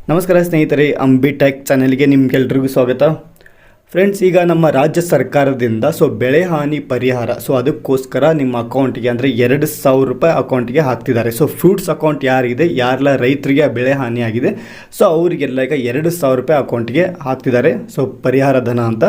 ನಮಸ್ಕಾರ ಸ್ನೇಹಿತರೆ, ಅಂಬಿ ಟೆಕ್ ಚಾನೆಲ್ಗೆ ನಿಮ್ಗೆಲ್ರಿಗೂ ಸ್ವಾಗತ. ಫ್ರೆಂಡ್ಸ್, ಈಗ ನಮ್ಮ ರಾಜ್ಯ ಸರ್ಕಾರದಿಂದ ಬೆಳೆ ಹಾನಿ ಪರಿಹಾರ ಅದಕ್ಕೋಸ್ಕರ ನಿಮ್ಮ ಅಕೌಂಟಿಗೆ ಅಂದರೆ 2,000 ರೂಪಾಯಿ ಅಕೌಂಟಿಗೆ ಹಾಕ್ತಿದ್ದಾರೆ. ಫ್ರೂಟ್ಸ್ ಅಕೌಂಟ್ ಯಾರಿದೆ, ಯಾರೆಲ್ಲ ರೈತರಿಗೆ ಬೆಳೆ ಹಾನಿ ಆಗಿದೆ ಅವರಿಗೆಲ್ಲ ಈಗ 2,000 ರೂಪಾಯಿ ಅಕೌಂಟಿಗೆ ಹಾಕ್ತಿದ್ದಾರೆ. ಪರಿಹಾರ ಧನ ಅಂತ.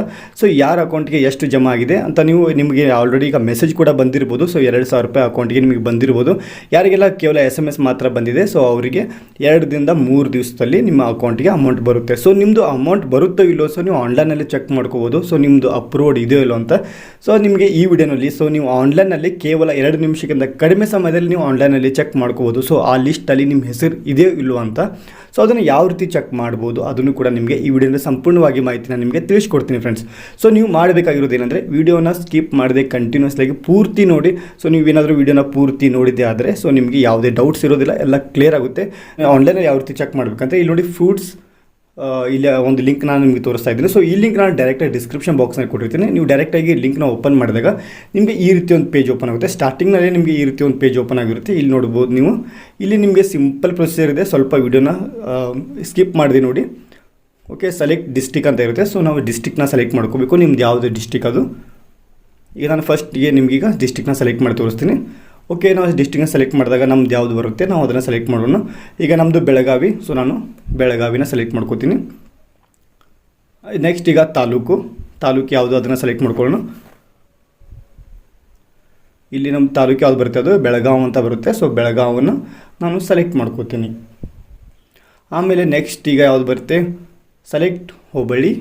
ಯಾರ ಅಕೌಂಟಿಗೆ ಎಷ್ಟು ಜಮಾ ಆಗಿದೆ ಅಂತ ನಿಮಗೆ ಆಲ್ರೆಡಿ ಈಗ ಮೆಸೇಜ್ ಕೂಡ ಬಂದಿರ್ಬೋದು. 2,000 ರೂಪಾಯಿ ಅಕೌಂಟಿಗೆ ನಿಮಗೆ ಬಂದಿರ್ಬೋದು. ಯಾರಿಗೆಲ್ಲ ಕೇವಲ SMS ಮಾತ್ರ ಬಂದಿದೆ ಅವರಿಗೆ 2 ದಿಂದ 3 ದಿವಸದಲ್ಲಿ ನಿಮ್ಮ ಅಕೌಂಟಿಗೆ ಅಮೌಂಟ್ ಬರುತ್ತೆ. ನಿಮ್ಮದು ಅಮೌಂಟ್ ಬರುತ್ತೋ ಇಲ್ಲೋ ನೀವು ಆನ್ಲೈನಲ್ಲಿ ಚೆಕ್ ಮಾಡ್ಕೋಬೋದು. ನಿಮ್ಮದು ಅಪ್ರೂವ್ಡ್ ಇದೆಯೋ ಇಲ್ಲೋ ಅಂತ. ನಿಮಗೆ ಈ ವಿಡಿಯೋನಲ್ಲಿ ನೀವು ಆನ್ಲೈನಲ್ಲಿ ಕೇವಲ 2 ನಿಮಿಷಕ್ಕಿಂತ ಕಡಿಮೆ ಸಮಯದಲ್ಲಿ ನೀವು ಆನ್ಲೈನಲ್ಲಿ ಚೆಕ್ ಮಾಡ್ಕೋಬೋದು. ಆ ಲಿಸ್ಟಲ್ಲಿ ನಿಮ್ಮ ಹೆಸರು ಇದೆಯೋ ಇಲ್ಲೋ ಅಂತ. ಅದನ್ನು ಯಾವ ರೀತಿ ಚೆಕ್ ಮಾಡ್ಬೋದು ಅದನ್ನು ಕೂಡ ನಿಮಗೆ ಈ ವಿಡಿಯೋದಲ್ಲಿ ಸಂಪೂರ್ಣವಾಗಿ ಮಾಹಿತಿನ ನಿಮಗೆ ತಿಳಿಸ್ಕೊಡ್ತೀನಿ ಫ್ರೆಂಡ್ಸ್. ನೀವು ಮಾಡಬೇಕಾಗಿರೋದು ಏನಂದರೆ ವಿಡಿಯೋನ ಸ್ಕಿಪ್ ಮಾಡದೆ ಕಂಟಿನ್ಯೂಸ್ಲಿ ಪೂರ್ತಿ ನೋಡಿ. ನೀವೇನಾದರೂ ವಿಡಿಯೋನ ಪೂರ್ತಿ ನೋಡಿದ್ದೆ ಆದರೆ ನಿಮಗೆ ಯಾವುದೇ ಡೌಟ್ಸ್ ಇರೋದಿಲ್ಲ, ಎಲ್ಲ ಕ್ಲಿಯರ್ ಆಗುತ್ತೆ. ಆನ್ಲೈನಲ್ಲಿ ಯಾವ ರೀತಿ ಚೆಕ್ ಮಾಡಬೇಕಂತ ಇಲ್ಲಿ ನೋಡಿ, ಫ್ರೂಟ್ಸ್ ಇಲ್ಲಿ ಒಂದು ಲಿಂಕ್ ನಾನು ನಿಮಗೆ ತೋರಿಸ್ತಾ ಇದ್ದೀನಿ. ಈ ಲಿಂಕ್ ನಾನು ಡೈರೆಕ್ಟಾಗಿ ಡಿಸ್ಕ್ರಿಪ್ಷನ್ ಬಾಕ್ಸ್ನಲ್ಲಿ ಕೊಟ್ಟಿರ್ತೀನಿ. ನೀವು ಡೈರೆಕ್ಟಾಗಿ ಲಿಂಕ್ನ ಓಪನ್ ಮಾಡಿದಾಗ ನಿಮಗೆ ಈ ರೀತಿ ಒಂದು ಪೇಜ್ ಓಪನ್ ಆಗುತ್ತೆ. ಸ್ಟಾರ್ಟಿಂಗ್ನಲ್ಲಿ ನಿಮಗೆ ಈ ರೀತಿ ಒಂದು ಪೇಜ್ ಓಪನ್ ಆಗಿರುತ್ತೆ. ಇಲ್ಲಿ ನೋಡ್ಬೋದು ನೀವು. ಇಲ್ಲಿ ನಿಮಗೆ ಸಿಂಪಲ್ ಪ್ರೊಸೀಜರ್ ಇದೆ. ಸ್ವಲ್ಪ ವಿಡಿಯೋನ ಸ್ಕಿಪ್ ಮಾಡಿದೆ ನೋಡಿ. ಓಕೆ, ಸೆಲೆಕ್ಟ್ ಡಿಸ್ಟಿಕ್ ಅಂತ ಇರುತ್ತೆ. ನಾವು ಡಿಸ್ಟಿಕ್ನ ಸೆಲೆಕ್ಟ್ ಮಾಡ್ಕೋಬೇಕು. ನಿಮ್ದು ಯಾವುದು ಡಿಸ್ಟಿಕ್ ಅದು. ಈಗ ನಾನು ಫಸ್ಟ್ಗೆ ನಿಮಗೀಗ ಡಿಸ್ಟಿಕ್ನ ಸೆಲೆಕ್ಟ್ ಮಾಡಿ ತೋರಿಸ್ತೀನಿ. ಓಕೆ, ನಾವು ಡಿಸ್ಟಿಕ್ನ ಸೆಲೆಕ್ಟ್ ಮಾಡಿದಾಗ ನಮ್ದು ಯಾವುದು ಬರುತ್ತೆ ನಾವು ಅದನ್ನು ಸೆಲೆಕ್ಟ್ ಮಾಡೋಣ. ಈಗ ನಮ್ಮದು ಬೆಳಗಾವಿ. ನಾನು ಬೆಳಗಾವಿನ ಸೆಲೆಕ್ಟ್ ಮಾಡ್ಕೋತೀನಿ. ನೆಕ್ಸ್ಟ್ ಈಗ ತಾಲೂಕು ಯಾವುದು ಅದನ್ನು ಸೆಲೆಕ್ಟ್ ಮಾಡ್ಕೊಳ್ಳೋಣ. ಇಲ್ಲಿ ನಮ್ಮ ತಾಲೂಕು ಯಾವುದು ಬರುತ್ತೆ ಅದು ಬೆಳಗಾವಿ ಅಂತ ಬರುತ್ತೆ. ಬೆಳಗಾವನ್ನು ನಾನು ಸೆಲೆಕ್ಟ್ ಮಾಡ್ಕೋತೀನಿ. ಆಮೇಲೆ ನೆಕ್ಸ್ಟ್ ಈಗ ಯಾವುದು ಬರುತ್ತೆ, ಸೆಲೆಕ್ಟ್ ಹೋಬಳಿ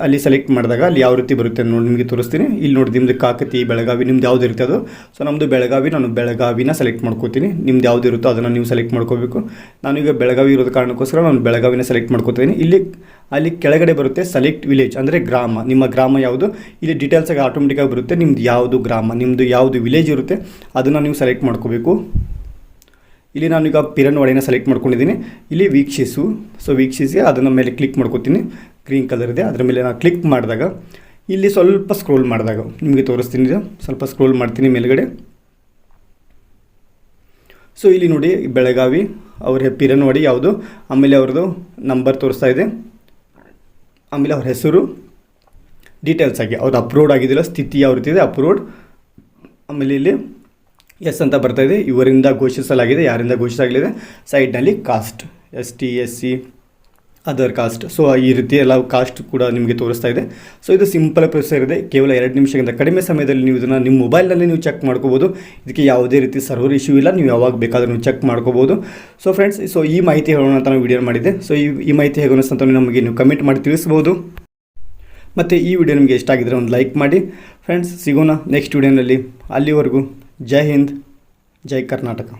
ಅಲ್ಲಿ ಸೆಲೆಕ್ಟ್ ಮಾಡಿದಾಗ ಅಲ್ಲಿ ಯಾವ ರೀತಿ ಬರುತ್ತೆ ನೋಡಿ ನಿಮಗೆ ತೋರಿಸ್ತೀನಿ. ಇಲ್ಲಿ ನೋಡಿ, ನಿಮ್ಮದು ಕಾಕತಿ, ಬೆಳಗಾವಿ, ನಿಮ್ದು ಯಾವುದು ಇರುತ್ತೆ ಅದು. ನಮ್ಮದು ಬೆಳಗಾವಿ. ನಾನು ಬೆಳಗಾವಿನ ಸೆಲೆಕ್ಟ್ ಮಾಡ್ಕೋತೀನಿ. ನಿಮ್ದು ಯಾವುದು ಇರುತ್ತೋ ಅದನ್ನು ನೀವು ಸೆಲೆಕ್ಟ್ ಮಾಡ್ಕೋಬೇಕು. ನಾನೀಗ ಬೆಳಗಾವಿ ಇರೋದು ಕಾರಣಕ್ಕೋಸ್ಕರ ನಾನು ಬೆಳಗಾವಿನ ಸೆಲೆಕ್ಟ್ ಮಾಡ್ಕೋತೀನಿ. ಅಲ್ಲಿ ಕೆಳಗಡೆ ಬರುತ್ತೆ ಸೆಲೆಕ್ಟ್ ವಿಲೇಜ್ ಅಂದರೆ ಗ್ರಾಮ. ನಿಮ್ಮ ಗ್ರಾಮ ಯಾವುದು ಇಲ್ಲಿ ಡೀಟೇಲ್ಸಾಗಿ ಆಟೋಮೆಟಿಕ್ಕಾಗಿ ಬರುತ್ತೆ. ನಿಮ್ಮದು ಯಾವುದು ಗ್ರಾಮ, ನಿಮ್ಮದು ಯಾವುದು ವಿಲೇಜ್ ಇರುತ್ತೆ ಅದನ್ನು ನೀವು ಸೆಲೆಕ್ಟ್ ಮಾಡ್ಕೋಬೇಕು. ಇಲ್ಲಿ ನಾನೀಗ ಪಿರನ್ವಾಡಿನ ಸೆಲೆಕ್ಟ್ ಮಾಡ್ಕೊಂಡಿದ್ದೀನಿ. ಇಲ್ಲಿ ವೀಕ್ಷಿಸಿ ಅದನ್ನು ಮೇಲೆ ಕ್ಲಿಕ್ ಮಾಡ್ಕೋತೀನಿ. ಗ್ರೀನ್ ಕಲರ್ ಇದೆ, ಅದರ ಮೇಲೆ ನಾನು ಕ್ಲಿಕ್ ಮಾಡಿದಾಗ ಇಲ್ಲಿ ಸ್ವಲ್ಪ ಸ್ಕ್ರೋಲ್ ಮಾಡಿದಾಗ ನಿಮಗೆ ತೋರಿಸ್ತೀನಿ. ಸ್ವಲ್ಪ ಸ್ಕ್ರೋಲ್ ಮಾಡ್ತೀನಿ ಮೇಲ್ಗಡೆ. ಇಲ್ಲಿ ನೋಡಿ, ಬೆಳಗಾವಿ ಅವ್ರ ಪಿರನ್ವಾಡಿ ಯಾವುದು, ಆಮೇಲೆ ಅವ್ರದ್ದು ನಂಬರ್ ತೋರಿಸ್ತಾ ಇದೆ, ಆಮೇಲೆ ಅವ್ರ ಹೆಸರು ಡೀಟೇಲ್ಸ್ ಆಗಿ ಅವ್ರದ್ದು ಅಪ್ರೂವ್ಡ್ ಆಗಿದೆಯಲ್ಲ, ಸ್ಥಿತಿ ಯಾವ ರೀತಿ ಇದೆ ಅಪ್ರೂವ್ಡ್. ಆಮೇಲೆ ಇಲ್ಲಿ ಎಸ್ ಅಂತ ಬರ್ತಾ ಇದೆ, ಇವರಿಂದ ಘೋಷಿಸಲಾಗಿದೆ, ಯಾರಿಂದ ಘೋಷಿಸಲಾಗಿದೆ. ಸೈಡ್ನಲ್ಲಿ cost ST SC other cost. ಈ ರೀತಿ ಎಲ್ಲ ಕಾಸ್ಟ್ ಕೂಡ ನಿಮಗೆ ತೋರಿಸ್ತಾ ಇದೆ. ಇದು ಸಿಂಪಲ್ ಪ್ರೊಸೆಸರ್ ಇದೆ. ಕೇವಲ 2 ನಿಮಿಷಕ್ಕಿಂತ ಕಡಿಮೆ ಸಮಯದಲ್ಲಿ ನೀವು ಇದನ್ನು ನಿಮ್ಮ ಮೊಬೈಲ್ನಲ್ಲಿ ನೀವು ಚೆಕ್ ಮಾಡ್ಕೋಬೋದು. ಇದಕ್ಕೆ ಯಾವುದೇ ರೀತಿ ಸರ್ವರ್ ಇಶ್ಯೂ ಇಲ್ಲ. ನೀವು ಯಾವಾಗ ಬೇಕಾದರೂ ನೀವು ಚೆಕ್ ಮಾಡ್ಕೋಬೋದು. ಫ್ರೆಂಡ್ಸ್, ಈ ಮಾಹಿತಿ ಹೇಳೋಣ ಅಂತ ನಾನು ವಿಡಿಯೋ ಮಾಡಿದ್ದೆ. ಈ ಮಾಹಿತಿ ಹೇಗೆ ಅನಿಸ್ತಂತ ನಮಗೆ ನೀವು ಕಮೆಂಟ್ ಮಾಡಿ ತಿಳಿಸ್ಬೋದು. ಮತ್ತು ಈ ವಿಡಿಯೋ ನಿಮಗೆ ಇಷ್ಟ ಆಗಿದ್ದರೆ ಒಂದು ಲೈಕ್ ಮಾಡಿ. ಫ್ರೆಂಡ್ಸ್, ಸಿಗೋಣ ನೆಕ್ಸ್ಟ್ ವಿಡಿಯೋನಲ್ಲಿ. ಅಲ್ಲಿವರೆಗೂ ಜೈ ಹಿಂದ್, ಜೈ ಕರ್ನಾಟಕ.